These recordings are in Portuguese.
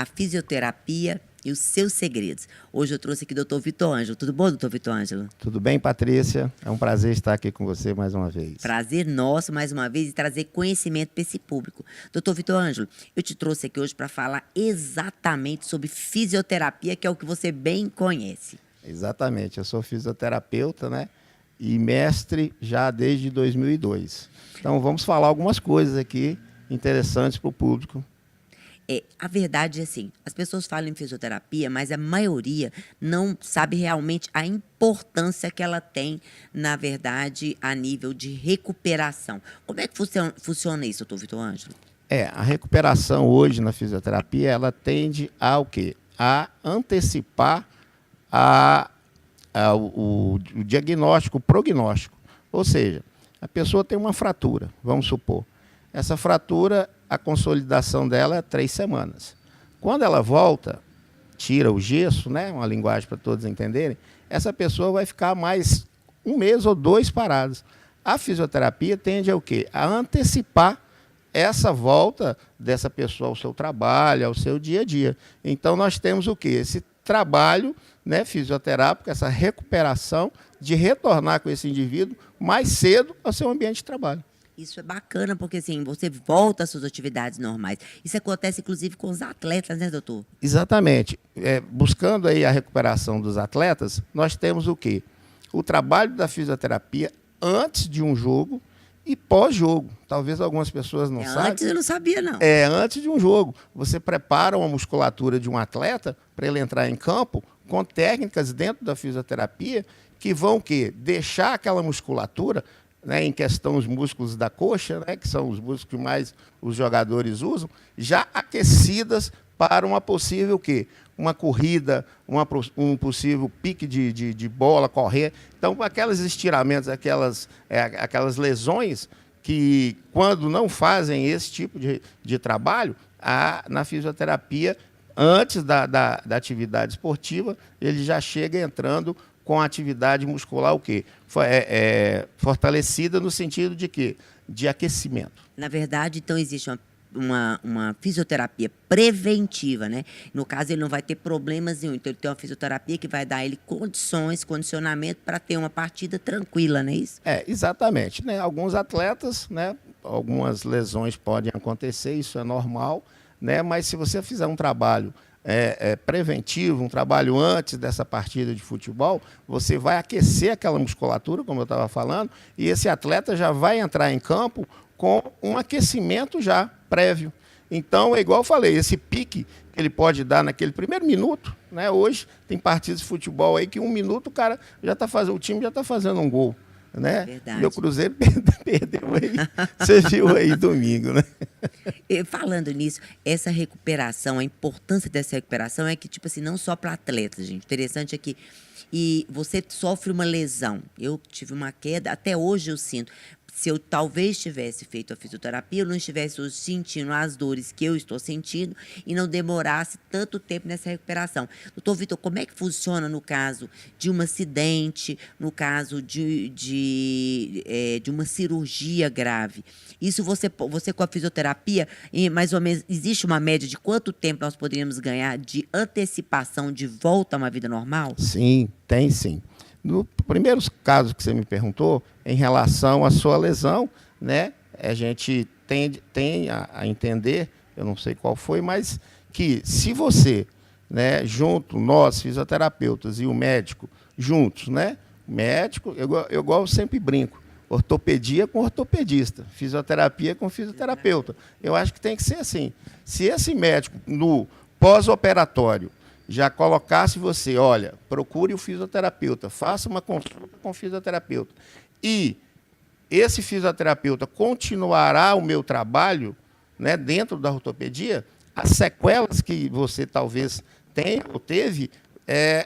a fisioterapia e os seus segredos. Hoje eu trouxe aqui o Dr. Vitor Ângelo. Tudo bom, Dr. Vitor Ângelo? Tudo bem, Patrícia? É um prazer estar aqui com você mais uma vez. Prazer nosso, mais uma vez, e trazer conhecimento para esse público. Dr. Vitor Ângelo, eu te trouxe aqui hoje para falar exatamente sobre fisioterapia, que é o que você bem conhece. Exatamente, eu sou fisioterapeuta, né? E mestre já desde 2002. Então vamos falar algumas coisas aqui interessantes para o público. A verdade é assim, as pessoas falam em fisioterapia, mas a maioria não sabe realmente a importância que ela tem, na verdade, a nível de recuperação. Como é que funciona isso, doutor Vitor Ângelo? A recuperação hoje na fisioterapia, ela tende a o quê? A antecipar o diagnóstico, o prognóstico. Ou seja, a pessoa tem uma fratura, vamos supor. Essa fratura, a consolidação dela é 3 semanas. Quando ela volta, tira o gesso, né, uma linguagem para todos entenderem, essa pessoa vai ficar mais 1 mês ou 2 parados. A fisioterapia tende a o quê? A antecipar essa volta dessa pessoa ao seu trabalho, ao seu dia a dia. Então, nós temos o quê? Esse trabalho, né, fisioterápico, essa recuperação de retornar com esse indivíduo mais cedo ao seu ambiente de trabalho. Isso é bacana, porque assim, você volta às suas atividades normais. Isso acontece, inclusive, com os atletas, né, doutor? Exatamente. Buscando aí a recuperação dos atletas, nós temos o quê? O trabalho da fisioterapia antes de um jogo e pós-jogo. Talvez algumas pessoas não saibam. Antes eu não sabia, não. Antes de um jogo. Você prepara uma musculatura de um atleta para ele entrar em campo com técnicas dentro da fisioterapia que vão o quê? Deixar aquela musculatura, né, em questão os músculos da coxa, né, que são os músculos que mais os jogadores usam, já aquecidas para uma possível quê? Uma corrida, um possível pique de bola, correr. Então, aqueles estiramentos, aquelas lesões que, quando não fazem esse tipo de trabalho, na fisioterapia, antes da atividade esportiva, ele já chega entrando com a atividade muscular o quê? Fortalecida no sentido de quê? De aquecimento. Na verdade, então, existe uma fisioterapia preventiva, né? No caso, ele não vai ter problemas nenhum. Então, ele tem uma fisioterapia que vai dar a ele condições, condicionamento para ter uma partida tranquila, não é isso? Exatamente. Né? Alguns atletas, né, algumas lesões podem acontecer, isso é normal, né? Mas se você fizer um trabalho preventivo, um trabalho antes dessa partida de futebol, você vai aquecer aquela musculatura, como eu estava falando, e esse atleta já vai entrar em campo com um aquecimento já prévio. Então, é igual eu falei, esse pique que ele pode dar naquele primeiro minuto, né? Hoje tem partidas de futebol aí que 1 minuto o cara já está fazendo, o time já está fazendo um gol. Né? Verdade. Meu Cruzeiro perdeu aí, você viu aí domingo, né? Falando nisso, essa recuperação, a importância dessa recuperação é que, tipo assim, não só para atletas, gente. Interessante é que você sofre uma lesão. Eu tive uma queda, até hoje eu sinto. Se eu talvez tivesse feito a fisioterapia, eu não estivesse hoje sentindo as dores que eu estou sentindo e não demorasse tanto tempo nessa recuperação. Doutor Vitor, como é que funciona no caso de um acidente, no caso de uma cirurgia grave? Isso você com a fisioterapia, mais ou menos, existe uma média de quanto tempo nós poderíamos ganhar de antecipação de volta a uma vida normal? Sim, tem sim. No primeiro caso que você me perguntou, em relação à sua lesão, né, a gente tem a entender, eu não sei qual foi, mas que se você, né, junto, nós, fisioterapeutas e o médico, juntos, né, médico, eu sempre brinco, ortopedia com ortopedista, fisioterapia com fisioterapeuta. Eu acho que tem que ser assim. Se esse médico, no pós-operatório, já colocasse você, olha, procure o fisioterapeuta, faça uma consulta com o fisioterapeuta. E esse fisioterapeuta continuará o meu trabalho, né, dentro da ortopedia, as sequelas que você talvez tenha ou teve,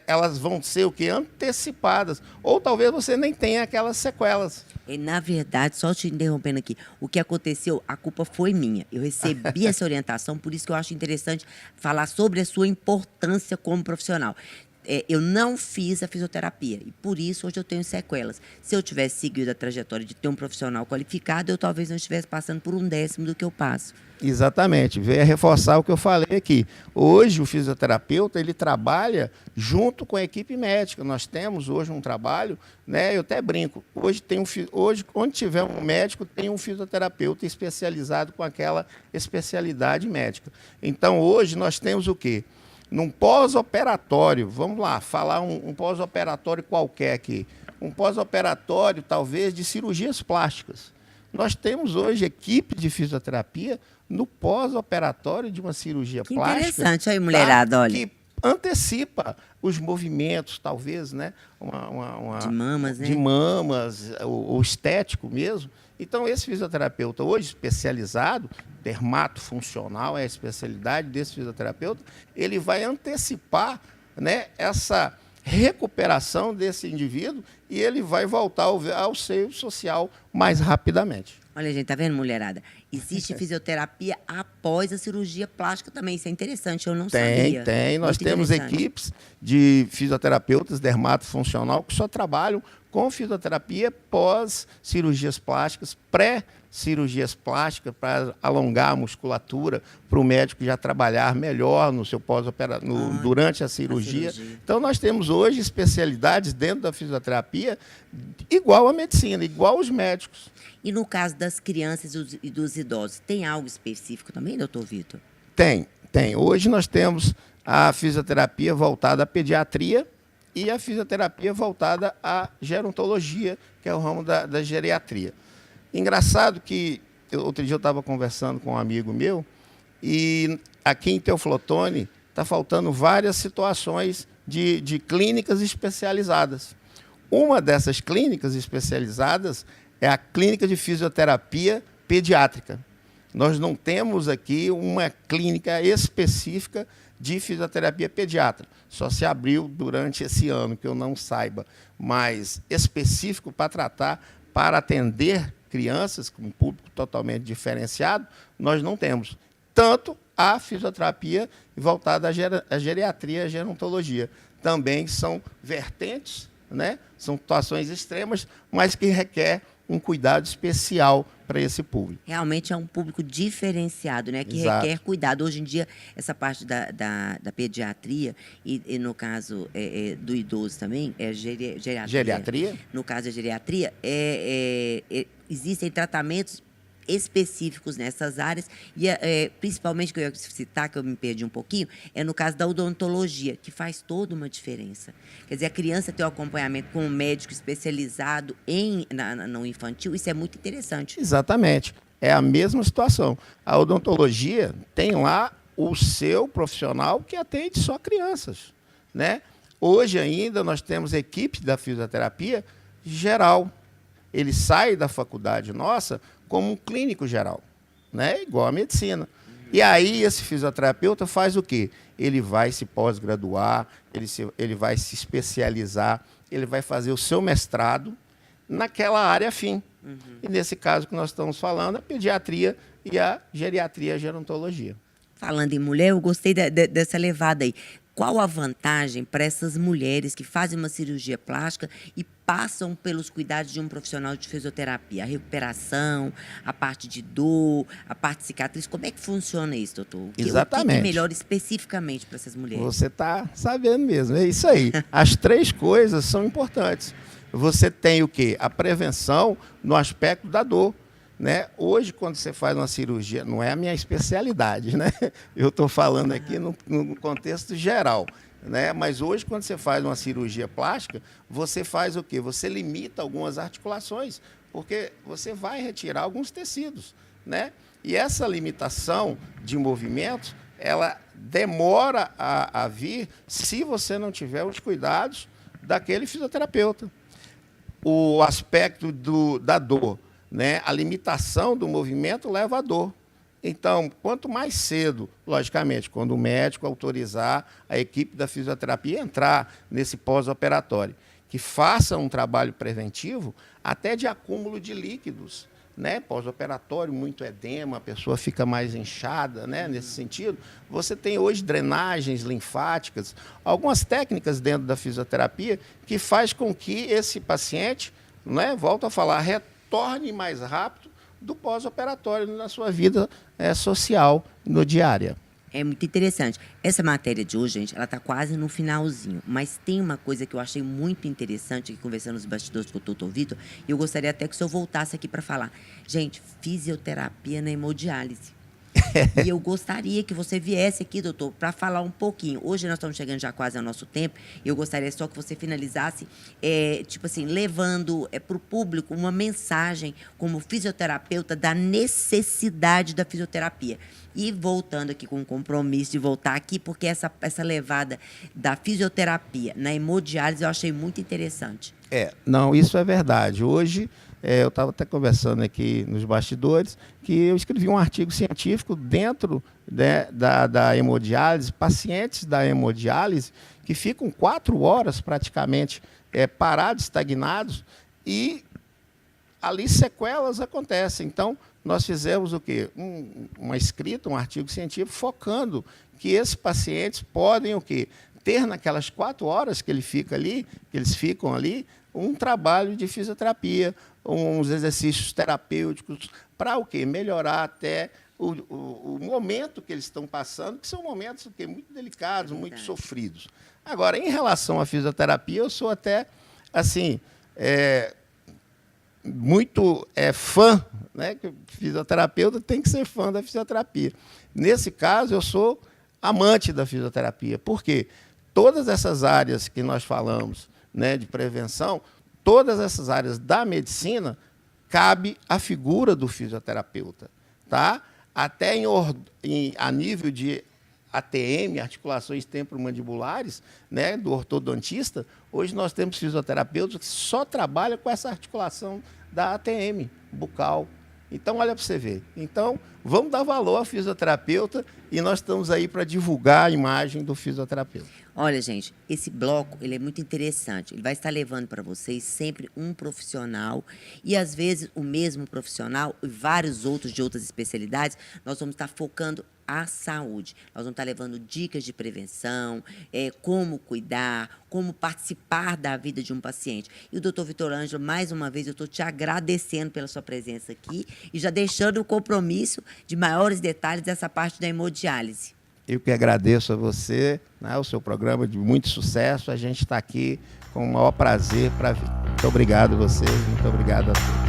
elas vão ser o quê? Antecipadas. Ou talvez você nem tenha aquelas sequelas. Na verdade, só te interrompendo aqui, o que aconteceu, a culpa foi minha. Eu recebi essa orientação, por isso que eu acho interessante falar sobre a sua importância como profissional. eu não fiz a fisioterapia e por isso hoje eu tenho sequelas. Se eu tivesse seguido a trajetória de ter um profissional qualificado, eu talvez não estivesse passando por 1/10 do que eu passo. Exatamente, veio reforçar o que eu falei aqui. Hoje o fisioterapeuta ele trabalha junto com a equipe médica. Nós temos hoje um trabalho, né? Eu até brinco. Hoje onde tiver um médico tem um fisioterapeuta especializado com aquela especialidade médica. Então hoje nós temos o quê? Num pós-operatório, vamos lá, falar um pós-operatório qualquer aqui. Um pós-operatório, talvez, de cirurgias plásticas. Nós temos hoje equipe de fisioterapia no pós-operatório de uma cirurgia plástica. Interessante aí, mulherada, olha. Que antecipa os movimentos, talvez, né? De mamas, né? De mamas, ou estético mesmo. Então, esse fisioterapeuta hoje especializado, dermatofuncional é a especialidade desse fisioterapeuta, ele vai antecipar, né, essa recuperação desse indivíduo e ele vai voltar ao seio social mais rapidamente. Olha, gente, tá vendo, mulherada? Existe fisioterapia após a cirurgia plástica também. Isso é interessante, eu não sabia. Tem. Nós temos equipes de fisioterapeutas dermatofuncional que só trabalham com fisioterapia pós cirurgias plásticas, pré-cirurgias plásticas, para alongar a musculatura, para o médico já trabalhar melhor no seu pós-operatório, durante a cirurgia. Então, nós temos hoje especialidades dentro da fisioterapia igual à medicina, igual aos médicos. E no caso das crianças e dos idosos, tem algo específico também, doutor Vitor? Tem. Hoje nós temos a fisioterapia voltada à pediatria e a fisioterapia voltada à gerontologia, que é o ramo da geriatria. Engraçado que, outro dia eu estava conversando com um amigo meu, e aqui em Teoflotone está faltando várias situações de clínicas especializadas. Uma dessas clínicas especializadas é a clínica de fisioterapia pediátrica. Nós não temos aqui uma clínica específica de fisioterapia pediátrica. Só se abriu durante esse ano, que eu não saiba, mas específico para atender crianças com um público totalmente diferenciado, nós não temos. Tanto a fisioterapia voltada à geriatria e à gerontologia. Também são vertentes, né? São situações extremas, mas que requer um cuidado especial para esse público. Realmente é um público diferenciado, né? Que Exato. requer cuidado. Hoje em dia, essa parte da pediatria, e no caso do idoso também, é geriatria. Geriatria? No caso da geriatria, existem tratamentos específicos nessas áreas, e principalmente, que eu ia citar, que eu me perdi um pouquinho, é no caso da odontologia, que faz toda uma diferença. Quer dizer, a criança ter o acompanhamento com um médico especializado no infantil, isso é muito interessante. Exatamente. É a mesma situação. A odontologia tem lá o seu profissional que atende só crianças, né? Hoje ainda nós temos equipe da fisioterapia geral. Ele sai da faculdade nossa como um clínico geral, né? Igual a medicina. E aí esse fisioterapeuta faz o quê? Ele vai se pós-graduar, ele vai se especializar, ele vai fazer o seu mestrado naquela área afim. E nesse caso que nós estamos falando, a pediatria e a geriatria, a gerontologia. Falando em mulher, eu gostei dessa levada aí. Qual a vantagem para essas mulheres que fazem uma cirurgia plástica e passam pelos cuidados de um profissional de fisioterapia? A recuperação, a parte de dor, a parte de cicatriz. Como é que funciona isso, doutor? Exatamente. O que é melhor especificamente para essas mulheres? Você está sabendo mesmo, é isso aí. As três coisas são importantes. Você tem o quê? A prevenção no aspecto da dor. Né? Hoje, quando você faz uma cirurgia, não é a minha especialidade, né? Eu estou falando aqui no contexto geral, né? Mas hoje, quando você faz uma cirurgia plástica, você faz o quê? Você limita algumas articulações, porque você vai retirar alguns tecidos, né? E essa limitação de movimentos, ela demora a vir se você não tiver os cuidados daquele fisioterapeuta. O aspecto da dor, né? A limitação do movimento leva à dor. Então, quanto mais cedo, logicamente, quando o médico autorizar a equipe da fisioterapia entrar nesse pós-operatório, que faça um trabalho preventivo até de acúmulo de líquidos, né, pós-operatório, muito edema, a pessoa fica mais inchada, né, nesse sentido. Você tem hoje drenagens linfáticas, algumas técnicas dentro da fisioterapia que faz com que esse paciente, né, volto a falar, retorne mais rápido do pós-operatório na sua vida social, no diária. É muito interessante. Essa matéria de hoje, gente, ela está quase no finalzinho. Mas tem uma coisa que eu achei muito interessante aqui, conversando nos bastidores com o doutor Vitor, e eu gostaria até que o senhor voltasse aqui para falar. Gente, fisioterapia na hemodiálise. E eu gostaria que você viesse aqui, doutor, para falar um pouquinho. Hoje nós estamos chegando já quase ao nosso tempo. E eu gostaria só que você finalizasse, tipo assim, levando para o público uma mensagem como fisioterapeuta da necessidade da fisioterapia. E voltando aqui com o compromisso de voltar aqui, porque essa levada da fisioterapia na hemodiálise eu achei muito interessante. Não, isso é verdade. Hoje, eu estava até conversando aqui nos bastidores, que eu escrevi um artigo científico dentro da hemodiálise, pacientes da hemodiálise que ficam 4 horas praticamente parados, estagnados, e ali sequelas acontecem. Então, nós fizemos o quê? Uma escrita, um artigo científico focando que esses pacientes podem o quê? Ter naquelas 4 horas que eles ficam ali, um trabalho de fisioterapia, uns exercícios terapêuticos, para o quê? Melhorar até o momento que eles estão passando, que são momentos muito delicados, muito sofridos. Agora, em relação à fisioterapia, eu sou até, assim, muito fã, né? Que o fisioterapeuta tem que ser fã da fisioterapia. Nesse caso, eu sou amante da fisioterapia. Por quê? Todas essas áreas que nós falamos, né, de prevenção, todas essas áreas da medicina, cabe a figura do fisioterapeuta. Tá? Até a nível de ATM, articulações temporomandibulares, né, do ortodontista, hoje nós temos fisioterapeutas que só trabalham com essa articulação da ATM bucal. Então, olha para você ver. Então, vamos dar valor ao fisioterapeuta e nós estamos aí para divulgar a imagem do fisioterapeuta. Olha, gente, esse bloco ele é muito interessante. Ele vai estar levando para vocês sempre um profissional e, às vezes, o mesmo profissional e vários outros de outras especialidades. Nós vamos estar focando a saúde. Nós vamos estar levando dicas de prevenção, como cuidar, como participar da vida de um paciente. E o doutor Vitor Ângelo, mais uma vez, eu estou te agradecendo pela sua presença aqui e já deixando o compromisso de maiores detalhes dessa parte da hemodiálise. Eu que agradeço a você, né, o seu programa de muito sucesso. A gente está aqui com o maior prazer para vir. Muito obrigado a vocês, muito obrigado a todos.